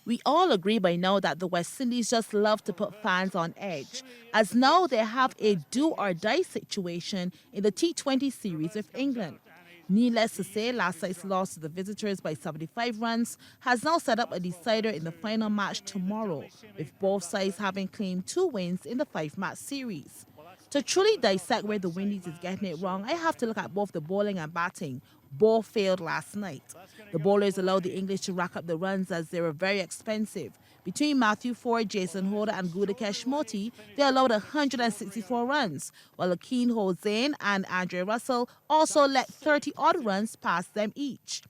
We all agree by now that the West Indies just love to put fans on edge, as now they have a do-or-die situation in the T20 series with England. Needless to say, last night's loss to the visitors by 75 runs has now set up a decider in the final match tomorrow, with both sides having claimed 2 wins in the 5-match series. To truly dissect where the Windies is getting it wrong, I have to look at both the bowling and batting. Both failed last night. The bowlers allowed the English to rack up the runs as they were very expensive. Between Matthew Ford, Jason Holder and Gudakesh Moti, they allowed 164 runs, while Akeem Hossain and Andre Russell also let 30-odd runs past them each.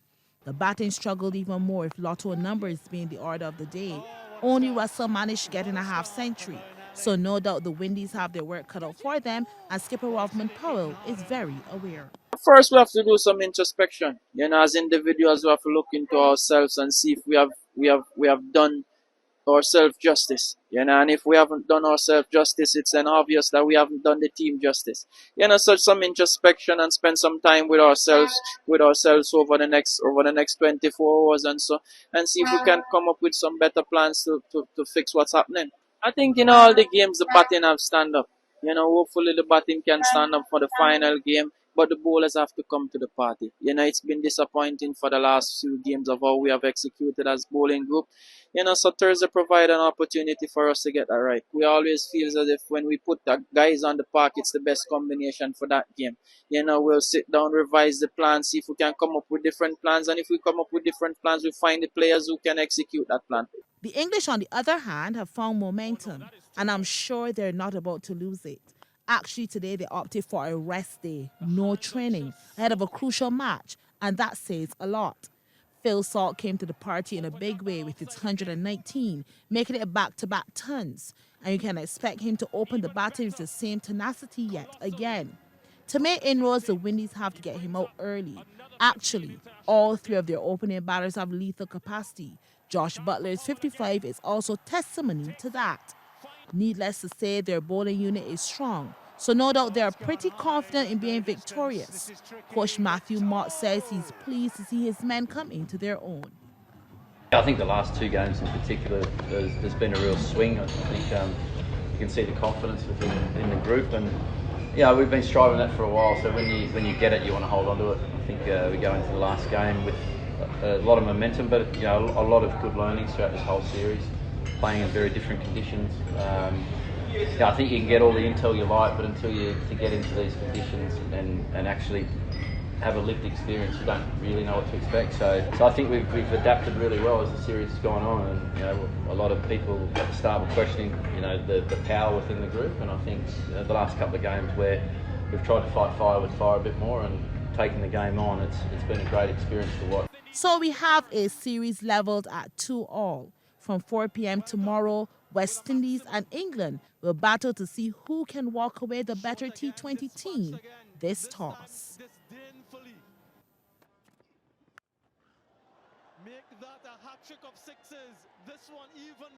The batting struggled even more with lotto numbers being the order of the day. Only Russell managed to get in a half-century. So no doubt the Windies have their work cut out for them, and skipper Rodman Powell is very aware. First, we have to do some introspection. As individuals, we have to look into ourselves and see if we have done ourselves justice. And if we haven't done ourselves justice, it's then obvious that we haven't done the team justice. So some introspection and spend some time with ourselves over the next 24 hours and see if we can come up with some better plans to fix what's happening. I think all the games the batting have stand up. Hopefully the batting can stand up for the final game, but the bowlers have to come to the party. It's been disappointing for the last few games of how we have executed as bowling group. So Thursday provide an opportunity for us to get that right. We always feel as if when we put the guys on the park, it's the best combination for that game. We'll sit down, revise the plan, see if we can come up with different plans, and if we come up with different plans, we find the players who can execute that plan. The English, on the other hand, have found momentum, and I'm sure they're not about to lose it. Actually, today they opted for a rest day, no training, ahead of a crucial match, and that says a lot. Phil Salt came to the party in a big way with its 119, making it a back-to-back tons, and you can expect him to open the batting with the same tenacity yet again. To make inroads, the Windies have to get him out early. Actually, all 3 of their opening batters have lethal capacity. Josh Butler's 55 is also testimony to that. Needless to say, their bowling unit is strong, so no doubt they are pretty confident in being victorious. Coach Matthew Mott says he's pleased to see his men come into their own. I think the last 2 games in particular, there's been a real swing. I think you can see the confidence within the group, and we've been striving that for a while. So when you get it, you want to hold on to it. I think we go into the last game with a lot of momentum, but a lot of good learnings throughout this whole series, playing in very different conditions. I think you can get all the intel you like, but until you get into these conditions and actually have a lived experience, you don't really know what to expect. So I think we've adapted really well as the series has gone on, and a lot of people at the start were questioning the power within the group, and I think the last couple of games where we've tried to fight fire with fire a bit more and taken the game on, it's been a great experience to watch. So we have a series levelled at 2-all. From 4 p.m. tomorrow, West Indies and England will battle to see who can walk away the better T20 team this toss. Make that a hat-trick of 6s. This one even